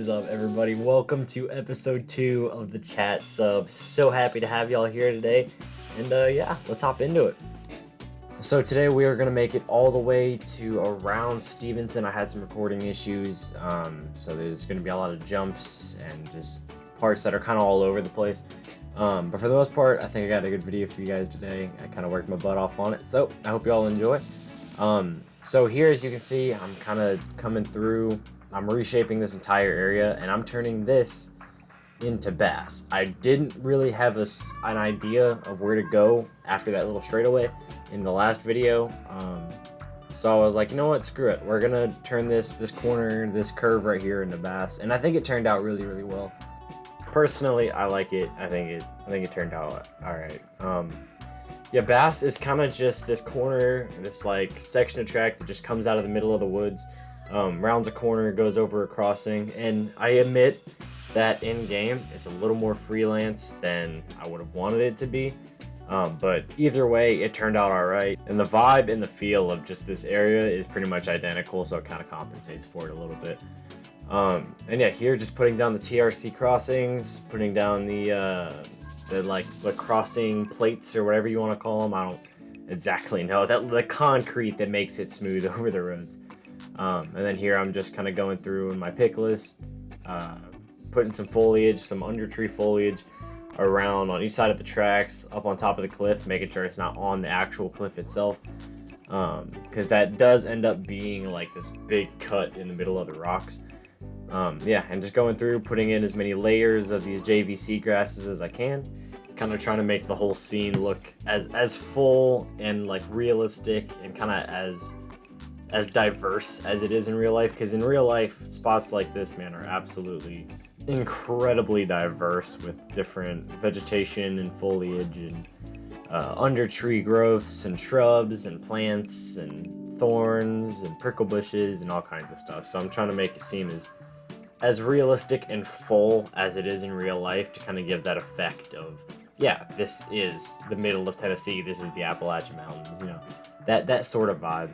is up, everybody? Welcome to episode 2 of the Chat Sub. So happy to have y'all here today. And yeah, let's hop into it. So today we are going to make it all the way to around Stevenson. I had some recording issues, so there's going to be a lot of jumps and just parts that are kind of all over the place. But for the most part, I think I got a good video for you guys today. I kind of worked my butt off on it, so I hope you all enjoy. So here, as you can see, I'm kind of coming through. I'm reshaping this entire area, and I'm turning this into bass. I didn't really have an idea of where to go after that little straightaway in the last video. So I was like, you know what, screw it. We're gonna turn this corner, this curve right here into bass, and I think it turned out really, really well. Personally, I like it. I think it turned out all right. Yeah, bass is kind of just this corner, this like section of track that just comes out of the middle of the woods, rounds a corner, goes over a crossing, and I admit that in game it's a little more freelance than I would have wanted it to be, but either way it turned out all right, and the vibe and the feel of just this area is pretty much identical, so it kind of compensates for it a little bit. And yeah, here just putting down the TRC crossings, putting down the crossing plates or whatever you want to call them. I don't exactly know, that the concrete that makes it smooth over the roads. And then here I'm just kind of going through in my pick list, putting some foliage, some under tree foliage around on each side of the tracks, up on top of the cliff, making sure it's not on the actual cliff itself, because that does end up being like this big cut in the middle of the rocks. Yeah, and just going through, putting in as many layers of these JVC grasses as I can, kind of trying to make the whole scene look as full and like realistic and kind of as diverse as it is in real life, because in real life spots like this, man, are absolutely incredibly diverse with different vegetation and foliage and under tree growths and shrubs and plants and thorns and prickle bushes and all kinds of stuff. So I'm trying to make it seem as realistic and full as it is in real life, to kind of give that effect of, yeah, this is the middle of Tennessee, this is the Appalachian Mountains, you know, that sort of vibe.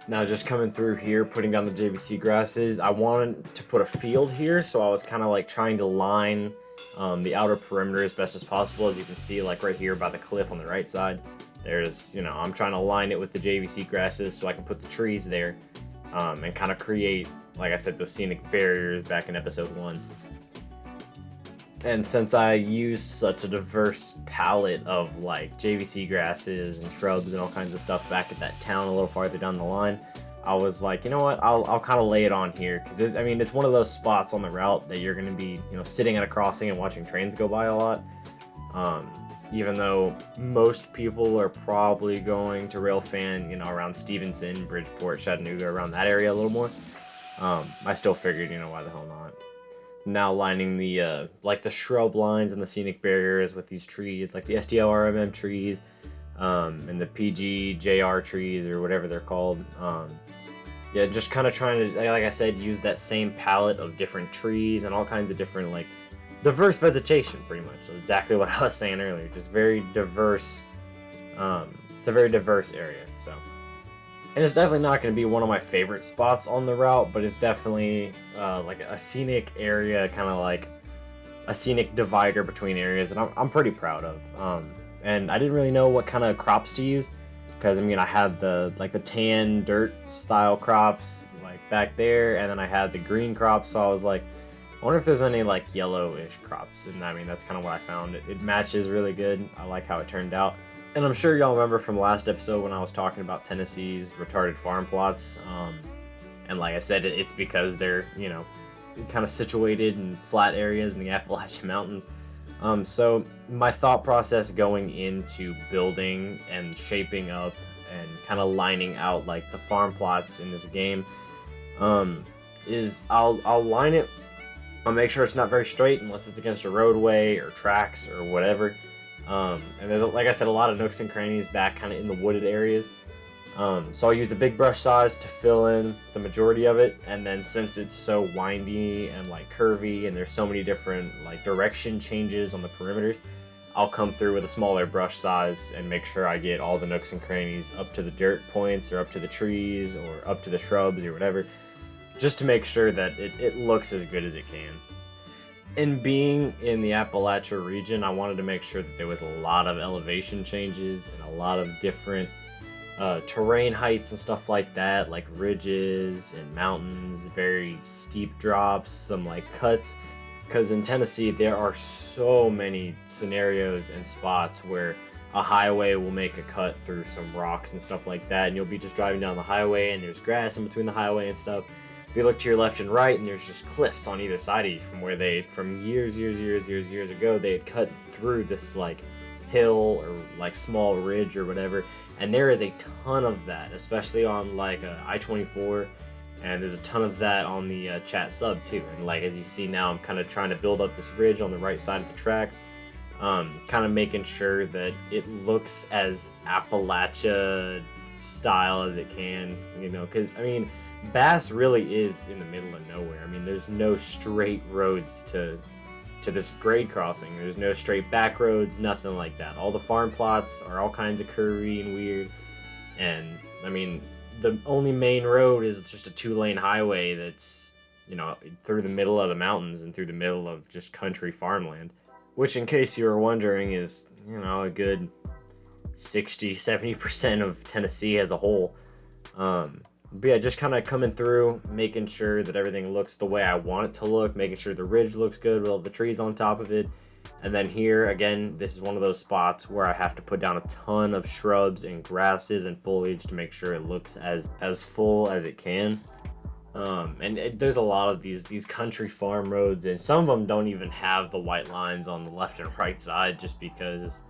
Now just coming through here, putting down the JVC grasses, I wanted to put a field here, so I was kind of like trying to line the outer perimeter as best as possible. As you can see, like right here by the cliff on the right side, there's, you know, I'm trying to line it with the JVC grasses so I can put the trees there, and kind of create, like I said, those scenic barriers back in episode 1. And since I use such a diverse palette of like JVC grasses and shrubs and all kinds of stuff back at that town a little farther down the line, I was like, you know what, I'll kind of lay it on here, because I mean, it's one of those spots on the route that you're going to be, you know, sitting at a crossing and watching trains go by a lot. Even though most people are probably going to railfan, you know, around Stevenson, Bridgeport, Chattanooga, around that area a little more, I still figured, you know, why the hell not. Now lining the like the shrub lines and the scenic barriers with these trees, like the SDLRMM trees, and the PGJR trees or whatever they're called. Yeah, just kind of trying to, like I said, use that same palette of different trees and all kinds of different, like, diverse vegetation, pretty much. So exactly what I was saying earlier, just very diverse. It's a very diverse area, so. And it's definitely not going to be one of my favorite spots on the route, but it's definitely like a scenic area, kind of like a scenic divider between areas that I'm pretty proud of. And I didn't really know what kind of crops to use, because I mean, I had the tan dirt style crops like back there, and then I had the green crops, so I was like, I wonder if there's any like yellowish crops, and I mean, that's kind of what I found. It matches really good. I like how it turned out. And I'm sure y'all remember from last episode when I was talking about Tennessee's retarded farm plots. And like I said, it's because they're, you know, kind of situated in flat areas in the Appalachian Mountains. So my thought process going into building and shaping up and kind of lining out like the farm plots in this game, is I'll line it. I'll make sure it's not very straight unless it's against a roadway or tracks or whatever. And there's, like I said, a lot of nooks and crannies back kind of in the wooded areas. So I'll use a big brush size to fill in the majority of it, and then since it's so windy and like curvy and there's so many different like direction changes on the perimeters, I'll come through with a smaller brush size and make sure I get all the nooks and crannies up to the dirt points or up to the trees or up to the shrubs or whatever, just to make sure that it looks as good as it can. And being in the Appalachia region, I wanted to make sure that there was a lot of elevation changes and a lot of different terrain heights and stuff like that, like ridges and mountains, very steep drops, some like cuts. Because in Tennessee, there are so many scenarios and spots where a highway will make a cut through some rocks and stuff like that, and you'll be just driving down the highway and there's grass in between the highway and stuff. You look to your left and right and there's just cliffs on either side of you from years ago, they had cut through this like hill or like small ridge or whatever. And there is a ton of that, especially on like I-24, and there's a ton of that on the Chat sub too. And like as you see now, I'm kind of trying to build up this ridge on the right side of the tracks, kind of making sure that it looks as Appalachia style as it can, you know, because I mean, Bass really is in the middle of nowhere. I mean, there's no straight roads to this grade crossing. There's no straight back roads, nothing like that. All the farm plots are all kinds of curvy and weird. And I mean, the only main road is just a 2-lane highway that's, you know, through the middle of the mountains and through the middle of just country farmland. Which, in case you were wondering, is, you know, a good 60-70% of Tennessee as a whole. But yeah, just kind of coming through, making sure that everything looks the way I want it to look, making sure the ridge looks good with all the trees on top of it. And then here, again, this is one of those spots where I have to put down a ton of shrubs and grasses and foliage to make sure it looks as full as it can. There's a lot of these country farm roads, and some of them don't even have the white lines on the left and right side just because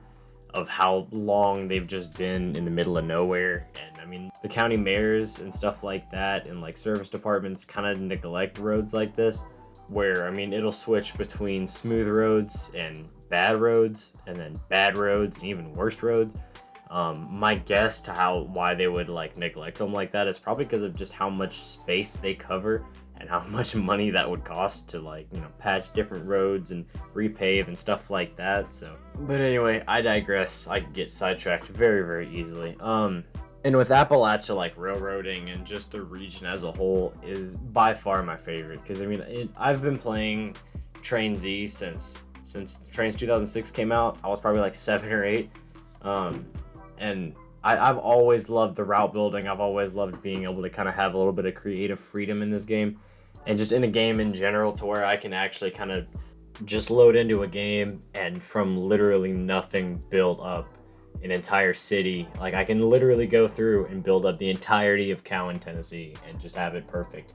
of how long they've just been in the middle of nowhere. And I mean, the county mayors and stuff like that and like service departments kind of neglect roads like this, where I mean, it'll switch between smooth roads and bad roads, and then bad roads and even worse roads. My guess to why they would like neglect them like that is probably because of just how much space they cover and how much money that would cost to, like, you know, patch different roads and repave and stuff like that. So, but anyway, I digress. I get sidetracked very easily. And with Appalachia, like, railroading and just the region as a whole is by far my favorite, because I mean, I've been playing Trainz since Trainz 2006 came out. I was probably like 7 or 8, and I've always loved the route building. I've always loved being able to kind of have a little bit of creative freedom in this game, and just in a game in general, to where I can actually kind of just load into a game and from literally nothing build up an entire city. Like, I can literally go through and build up the entirety of Cowan, Tennessee, and just have it perfect.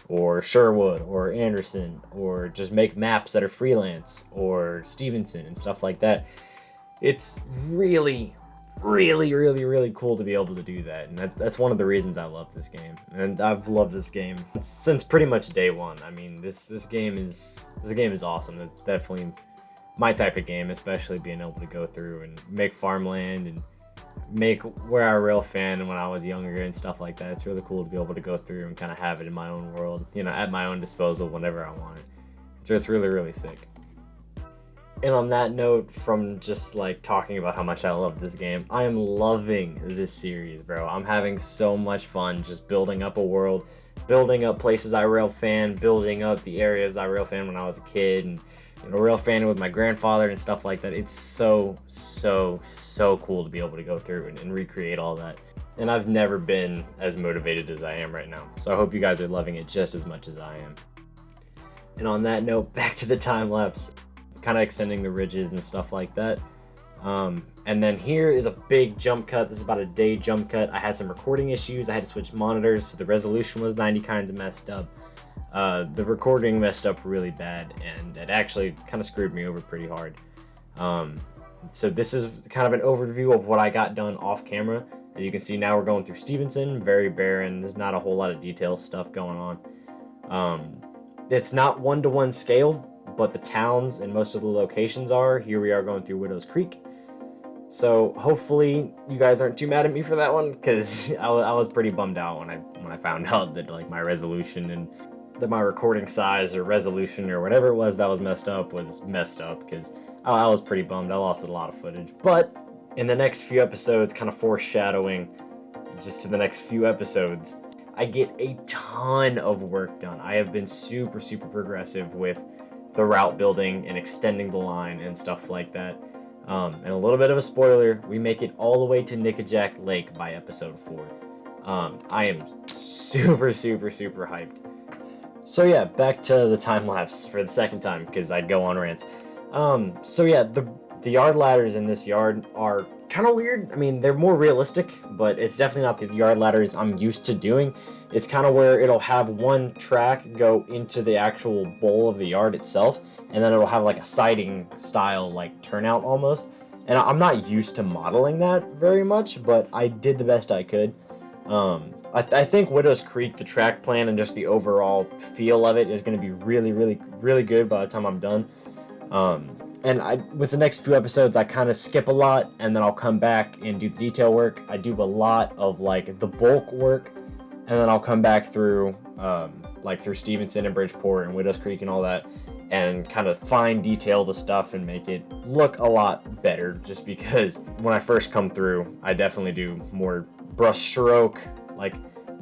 Or Sherwood, or Anderson, or just make maps that are freelance, or Stevenson and stuff like that. It's really cool to be able to do that, and that's one of the reasons I love this game. And I've loved this game since pretty much day one. I mean, this game is awesome. It's definitely my type of game, especially being able to go through and make farmland and make where I rail fan when I was younger and stuff like that. It's really cool to be able to go through and kind of have it in my own world, you know, at my own disposal whenever I want it. So it's really sick. And on that note, from just like talking about how much I love this game, I am loving this series, bro. I'm having so much fun just building up a world, building up places I rail fan, building up the areas I rail fan when I was a kid, and, you know, rail fanning with my grandfather and stuff like that. It's so cool to be able to go through and recreate all that. And I've never been as motivated as I am right now. So I hope you guys are loving it just as much as I am. And on that note, back to the time lapse. Kind of extending the ridges and stuff like that. And then here is a big jump cut. This is about a day jump cut. I had some recording issues. I had to switch monitors, so the resolution was 90 kinds of messed up. The recording messed up really bad, and it actually kind of screwed me over pretty hard. So this is kind of an overview of what I got done off camera. As you can see, now we're going through Stevenson, very barren. There's not a whole lot of detail stuff going on. It's not 1-to-1 scale, but the towns and most of the locations are. Here we are going through Widow's Creek. So hopefully you guys aren't too mad at me for that one, because I was pretty bummed out when I found out that, like, my resolution and that my recording size or resolution or whatever it was that was messed up, because I was pretty bummed. I lost a lot of footage. But in the next few episodes, kind of foreshadowing just to the next few episodes, I get a ton of work done. I have been super progressive with the route building and extending the line and stuff like that. And a little bit of a spoiler, we make it all the way to Nickajack Lake by episode 4. I am super hyped. So yeah, back to the time lapse for the second time because I'd go on rants. So yeah, the yard ladders in this yard are kind of weird. I mean, they're more realistic, but it's definitely not the yard ladders I'm used to doing. It's kind of where it'll have one track go into the actual bowl of the yard itself, and then it'll have like a siding style like turnout almost. And I'm not used to modeling that very much, but I did the best I could. I think Widow's Creek, the track plan and just the overall feel of it is going to be really good by the time I'm done. And with the next few episodes, I kind of skip a lot, and then I'll come back and do the detail work. I do a lot of like the bulk work, and then I'll come back through through Stevenson and Bridgeport and Widow's Creek and all that, and kind of fine detail the stuff and make it look a lot better. Just because when I first come through, I definitely do more brush stroke, like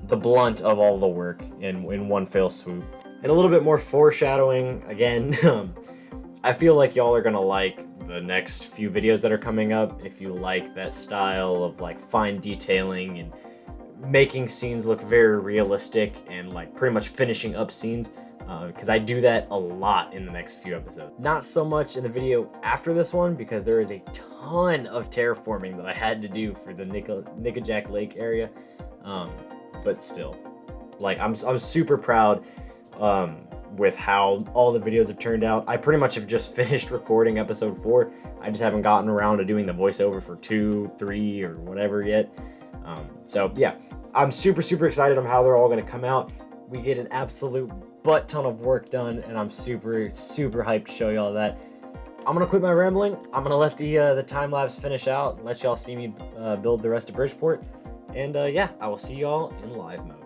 the blunt of all the work in one fell swoop, and a little bit more foreshadowing again. I feel like y'all are gonna like the next few videos that are coming up if you like that style of like fine detailing and making scenes look very realistic and like pretty much finishing up scenes, because I do that a lot in the next few episodes. Not so much in the video after this one because there is a ton of terraforming that I had to do for the Nickajack Lake area, but still, like I'm super proud with how all the videos have turned out. I pretty much have just finished recording episode 4. I just haven't gotten around to doing the voiceover for 2, 3, or whatever yet. So yeah, I'm super excited on how they're all going to come out. We get an absolute butt ton of work done, and I'm super hyped to show y'all that. I'm gonna quit my rambling. I'm gonna let the time lapse finish out and let y'all see me build the rest of Bridgeport. And yeah, I will see y'all in live mode.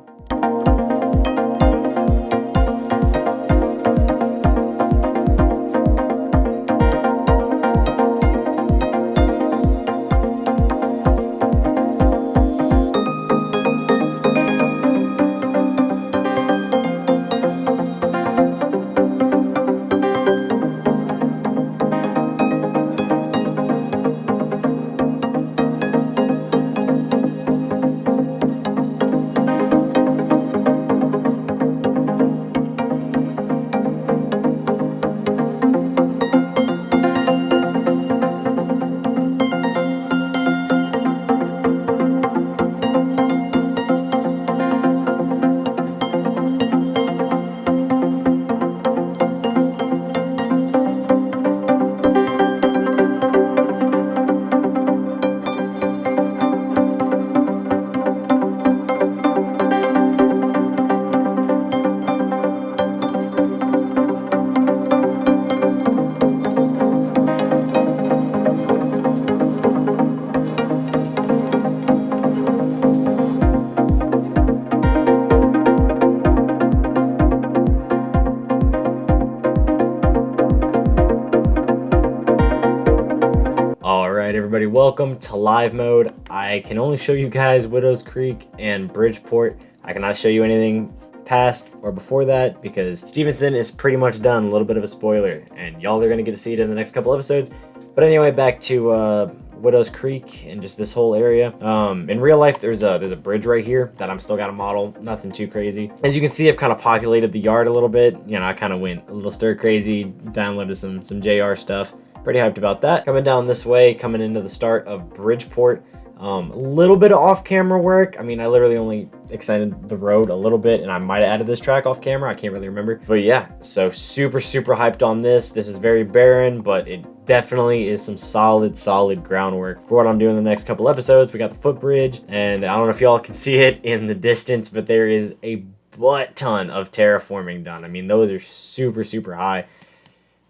Alright everybody, welcome to live mode. I can only show you guys Widow's Creek and Bridgeport. I cannot show you anything past or before that because Stevenson is pretty much done. A little bit of a spoiler, and y'all are going to get to see it in the next couple episodes. But anyway, back to Widow's Creek and just this whole area. In real life, there's a bridge right here that I'm still got to model. Nothing too crazy. As you can see, I've kind of populated the yard a little bit. You know, I kind of went a little stir crazy, downloaded some JR stuff. Pretty hyped about that. Coming down this way, coming into the start of Bridgeport. A little bit of off-camera work. I mean, I literally only extended the road a little bit, and I might have added this track off camera. I can't really remember. But yeah, so super hyped on this. This is very barren, but it definitely is some solid groundwork for what I'm doing in the next couple episodes. We got the footbridge, and I don't know if y'all can see it in the distance, but there is a butt ton of terraforming done. I mean, those are super high.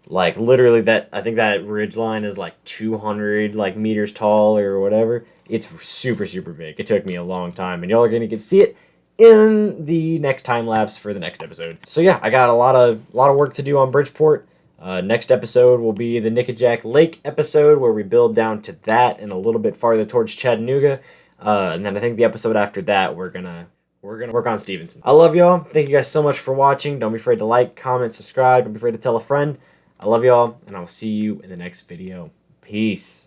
Like literally I think that ridge line is like 200 like meters tall or whatever. It's super big. It took me a long time, and y'all are gonna get to see it in the next time lapse for the next episode. So yeah, I got a lot of work to do on Bridgeport. Next episode will be the Nickajack Lake episode where we build down to that and a little bit farther towards Chattanooga. And then I think the episode after that we're gonna we're gonna work on Stevenson. I love y'all. Thank you guys so much for watching. Don't be afraid to like, comment, subscribe. Don't be afraid to tell a friend. I love y'all, and I'll see you in the next video. Peace.